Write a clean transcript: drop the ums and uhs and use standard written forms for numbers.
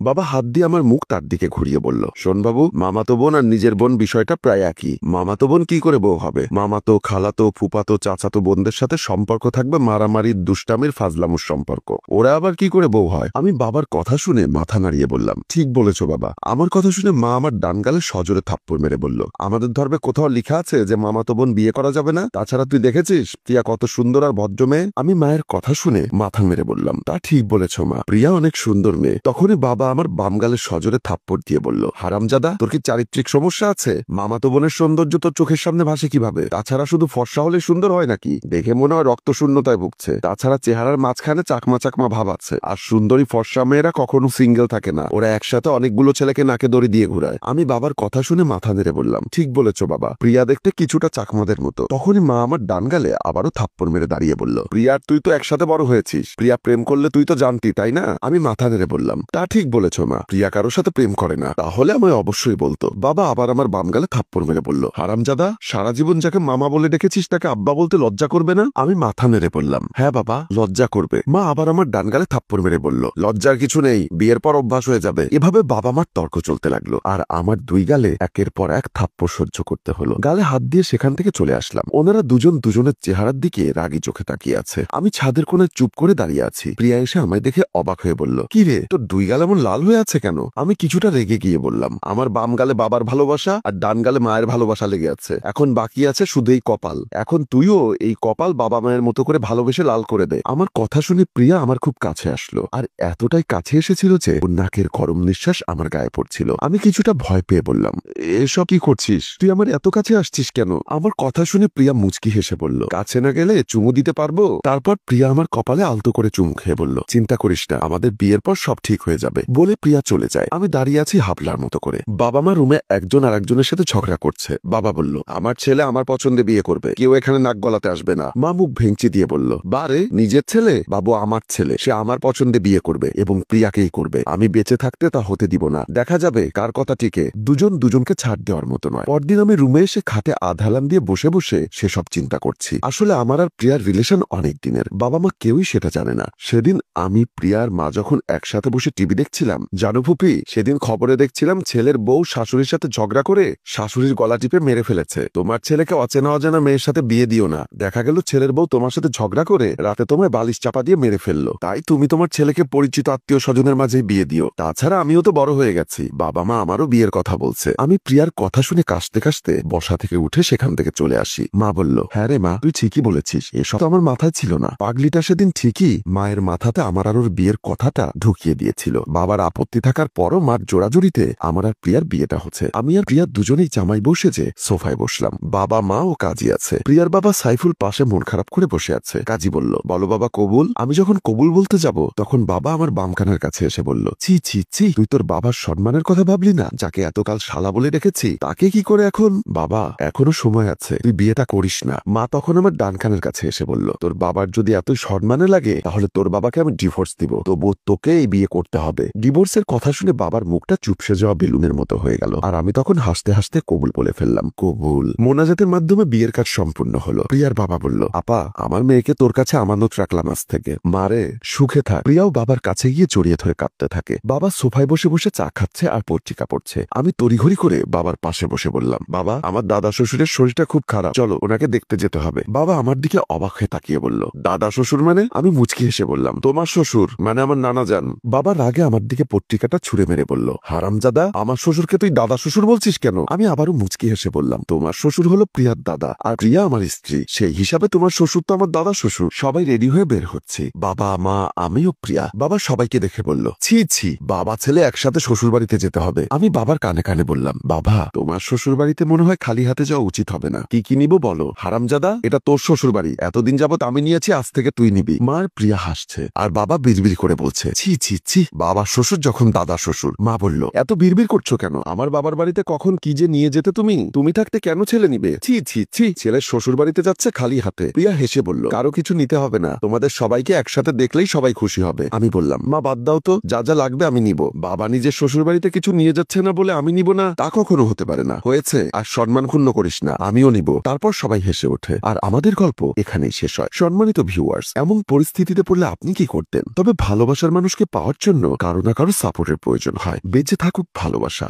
বাবা হাত দিয়ে আমার মুখ তার দিকে ঘুরিয়ে বলল, শোন বাবু, মামাতো বোন আর নিজের বোন বিষয়টা প্রায় একই। মামাতো বোন কি করে বউ হবে? মামাতো, খালাতো, ফুপাতো, চাচাতো বোনদের সাথে সম্পর্ক থাকবে মারামারির, দুষ্টামির, ফাজলামুর সম্পর্ক। ওরা আবার কি করে বউ হয়? আমি বাবার কথা শুনে মাথা নাড়িয়ে বললাম, ঠিক বলেছো বাবা। আমার কথা শুনে মা আমার ডান গালে সজোরে থাপ্পড় মেরে বলল, আমাদের ধর্মে কোথাও লেখা আছে যে মামাতো বোন বিয়ে করা যাবে না? তাছাড়া তুই দেখেছিস প্রিয়া কত সুন্দর আর ভদ্র মেয়ে? আমি মায়ের কথা শুনে মাথা মেরে বললাম, তা ঠিক বলেছ মা, প্রিয়া অনেক সুন্দর মেয়ে। তখনই বাবা আমার বাম গালে সজোরে থাপ্পড় দিয়ে বলল, হারামজাদা, তোর কি চারিত্রিক সমস্যা আছে? মামাতো বোনের সৌন্দর্য তোর চোখের সামনে ভাসে কিভাবে? তাছাড়া শুধু ফর্সা হলে সুন্দর হয় নাকি? দেখে মনে হয় রক্ত শূন্যতায় ভুগছে। তাছাড়া চেহারার মাঝখানে চাকমা চাকমা ভাব আছে। আর সুন্দরী ফর্সা মেয়েরা কখনো সিঙ্গেল থাকে না, ওরা একসাথে অনেকগুলো ছেলেকে নাকে দড়ি দিয়ে ঘুরায়। আমি বাবার কথা শুনে মাথা নেড়ে বললাম, ঠিক বলেছ বাবা, প্রিয়া দেখতে কিছুটা চাকমাদের মতো। তখনই মা আমার ডান গালে আবারও থাপ্পড় মেরে দাঁড়িয়ে বলল, প্রিয়ার তুই তো একসাথে বড় হয়েছিস, প্রিয়া প্রেম করলে তুই তো জানতি তাই না? আমি মাথা নেড়ে বললাম, তা ঠিক বলেছ মা, প্রিয়া কারোর সাথে প্রেম করে না। তাহলে আমায় অবশ্যই বলতো। বাবা আবার আমার বাম গালে থাপ্পড় মেরে বলল, হারামজাদা, সারা জীবন যাকে মামা বলে ডেকেছিস তাকে আব্বা বলতে লজ্জা করবে না? আমি মাথা নেড়ে বললাম, হ্যাঁ বাবা, লজ্জা করবে। মা আবার আমার ডান গালে থাপ্পড় মেরে বলল, লজ্জার কিছু নেই, বিয়ের পর অভ্যাস হয়ে যাবে। এভাবে বাবা মার তর্ক চলতে লাগলো, আর আমার দুই গালে একের পর এক থাপ্পড় সহ্য করতে হলো। গালে হাত দিয়ে সেখান থেকে চলে আসলাম। ওনারা দুজন দুজনের চেহারার দিকে রাগি চোখে তাকিয়ে আছে। আমি ছাদের কোণে চুপ করে দাঁড়িয়ে আছি। প্রিয়া এসে আমায় দেখে অবাক হয়ে বলল, কি রে, তোর দুই গাল এমন লাল হয়ে আছে কেন? আমি কিছুটা রেগে গিয়ে বললাম, আমার বাম গালে বাবার ভালোবাসা আর ডান গালে মায়ের ভালোবাসা লেগে আছে। এখন বাকি আছে শুধু এই কপাল। এখন তুইও এই কপাল বাবা মায়ের মতো করে ভালোবেসে লাল করে দে। আমার কথা শুনে প্রিয়া আমার খুব কাছে আসলো, আর এতটাই কাছে এসেছিল যে ওর নাকের গরম নিঃশ্বাস আমার গায়ে পড়ছিল। আমি কিছুটা ভয় পেয়ে বললাম, এসব কি করছিস? তুই আমার এত কাছে আসছিস কেন? আমার কথা শুনে প্রিয়া মুচকি হেসে বলল, কাছে না গেলে চুমু দিতে পারবো? তারপর প্রিয়া আমার কপালে আলতো করে চুমু খেয়ে বলল, চিন্তা করিস না, আমাদের বিয়ের পর সব ঠিক হয়ে যাবে। বলে প্রিয়া চলে যায়। আমি দাঁড়িয়ে আছি হাবলার মতো করে। বাবা মা রুমে একজন আর একজনের সাথে ঝগড়া করছে। বাবা বলল, আমার ছেলে আমার পছন্দে বিয়ে করবে, কেউ এখানে নাক গলাতে আসবে না। মা মুখ ভেঙচি দিয়ে বলল, বারে, নিজের ছেলে? বাবু আমার ছেলে, সে আমার পছন্দে বিয়ে করবে এবং প্রিয়াকেই করবে। আমি বেঁচে থাকতে তা হতে দিব না। দেখা যাবে কার কথা টিকে। দুজন দুজনকে ছাড় দেওয়ার মতো নয়। পরদিন আমি রুমে এসে খাটে আধালাম দিয়ে বসে বসে সেসব চিন্তা করছি। আসলে আমার আর প্রিয়ার রিলেশন অনেক দিনের। বাবা মা কেউই সেটা জানে না। সেদিন আমি প্রিয়ার মা যখন একসাথে বসে টিভি দেখছিলাম, জানো ফুপি, সেদিন খবরে দেখছিলাম ছেলের বউ শাশুড়ির সাথে ঝগড়া করে শাশুড়ির গলা টিপে মেরে ফেলেছে। তোমার ছেলেকে অচেনা অজানা মেয়ের সাথে বিয়ে দিও না। দেখা গেল ছেলের বউ তোমার সাথে ঝগড়া করে রাতে তোমায় বালিশ চাপা দিয়ে মেরে ফেললো। তাই তুমি তোমার ছেলেকে পরিচিত আত্মীয় স্বজনের মাঝে বিয়ে দিও। তাছাড়া আমিও তো বড় হয়ে গেছি, বাবা মা আমারও বিয়ের কথা বলছে। আমি প্রিয়ার কথা শুনে কাশতে কাশতে বসা থেকে উঠে সেখান থেকে চলে আসি। মা বলল, হ্যাঁ রে মা, তুই ঠিকই বলেছিস, এসব তো আমার মাথায় ছিল না। পাগলিটা সেদিন ঠিকই মায়ের মাথাতে আমার আর ওর বিয়ের কথাটা ঢুকিয়ে দিয়েছিল। বাবার আপত্তি থাকার পরও মার জোড়াজুড়িতে আমার আর প্রিয়ার বিয়েটা হচ্ছে। আমি আর প্রিয়া দুজনেই জামাই বসে যে সোফায় বসলাম। বাবা মা ও কাজী আছে। প্রিয়ার বাবা সাইফুল পাশে মন খারাপ করে বসে আছে। কাজী বলল, বলো বাবা কবুল। আমি যখন কবুল বলতে যাব তখন বাবা আমার বাম কানের কাছে এসে বলল, ছি ছি ছি, তুই তোর বাবার সম্মানের কথা ভাবলি না? যাকে এতকাল শালা বলে রেখেছি তাকে কি করে এখন? বাবা, এখনো সময় আছে, তুই বিয়েটা করিস না। মা তখন আমার ডান কানের কাছে এসে বলল, তোর বাবার যদি এত সম্মানে লাগে তাহলে তোর বাবাকে আমি ডিভোর্স দিব, তবু তোকে এই বিয়ে করতে হবে। ডিভোর্সের কথা শুনে বাবার মুখটা চুপসে যাওয়া বেলুনের মতো হয়ে গেল, আর আমি তখন হাসতে হাসতে কবুল বলে ফেললাম। কবুল। মোনাজাতের মাধ্যমে বিয়ের কাজ সম্পূর্ণ হলো। প্রিয়ার বাবা বলল, আপা, আমার মেয়েকে তোর কাছে আমানত রাখলাম আজ থেকে। মারে, সুখে থাক। প্রিয়াও বাবার কাছে গিয়ে জড়িয়ে ধরে কাঁদতে থাকে। বাবা সোফায় বসে বসে চা খাচ্ছে আর পত্রিকা পড়ছে। আমি তড়িঘড়ি করে বাবার পাশে বসে বললাম, বাবা, আমার দাদা শ্বশুরের শরীরটা খুব খারাপ, চলো ওনাকে দেখতে যেতে হবে। বাবা আমার দিকে অবাক হয়ে তাকিয়ে বলল, দাদা শ্বশুর মানে? আমি মুচকি হেসে বললাম, তোমার শ্বশুর মানে আমার নানা যান। বাবা রাগে আমার দিকে পত্রিকাটা ছুঁড়ে মেরে বলল, হারামজাদা, আমার শ্বশুরকে তুই দাদা শ্বশুর বলছিস কেন? আমি আবারও মুচকি হেসে বললাম, তোমার শ্বশুর হলো প্রিয়ার দাদা, আর প্রিয়া আমার স্ত্রী, সেই হিসাবে তোমার শ্বশুর তো আমার দাদা শ্বশুর। সবাই রেডি হয়ে বের হচ্ছে, বাবা, মা, আমি ও প্রিয়া। বাবা সবাইকে দেখে বলল, ছি ছি, বাবা ছেলে একসাথে শ্বশুর বাড়িতে যেতে হবে। আমি বাবার কানে কানে বললাম, বাবা, তোমার শ্বশুর বাড়িতে মনে হয় খালি হাতে যাওয়া উচিত হবে না। কি কি নিব বলো? হারামজাদা, এটা তোর শ্বশুর বাড়ি, এতদিন যাবত আমি নিয়েছি, আজ থেকে তুই নিবি। মার প্রিয়া হাসছে, আর বাবা বিড়বিড় করে বলছে, ছি ছি ছি, বাবার শ্বশুর যখন দাদা শ্বশুর। মা বলল, এত বিড়বিড় করছো কেন? আমার বাবার বাড়িতে কখন কি যে নিয়ে যেতে তুমি থাকতে কেন ছেলে নিবে? ছি ছি ছি, ছেলের শ্বশুর বাড়িতে যাচ্ছে খালি হাতে। প্রিয়া হেসে বলল, কারো কিছু নিতে হবে না, তোমাদের সবাইকে একসাথে দেখলেই সবাই খুশি হবে। আমি বললাম, মা বাদ দাও তো, যা যা লাগবে আমি নিব। বাবা নিজের শ্বশুর বাড়িতে কিছু নিয়ে যাচ্ছে না বলে আমি নিব না, তা কখনো হতে পারে না। হয়েছে, আর সম্মান ক্ষুণ্ণ করিস না, আমিও নিব। তারপর সবাই হেসে ওঠে, আর আমাদের গল্প এখানেই শেষ হয়। সম্মানিত ভিউয়ার্স, এমন পরিস্থিতিতে পড়লে আপনি কি করতেন? তবে ভালোবাসার মানুষকে পাওয়ার জন্য কারো কারো না কারো সাপোর্টের প্রয়োজন হয়। বেঁচে থাকুক ভালোবাসা।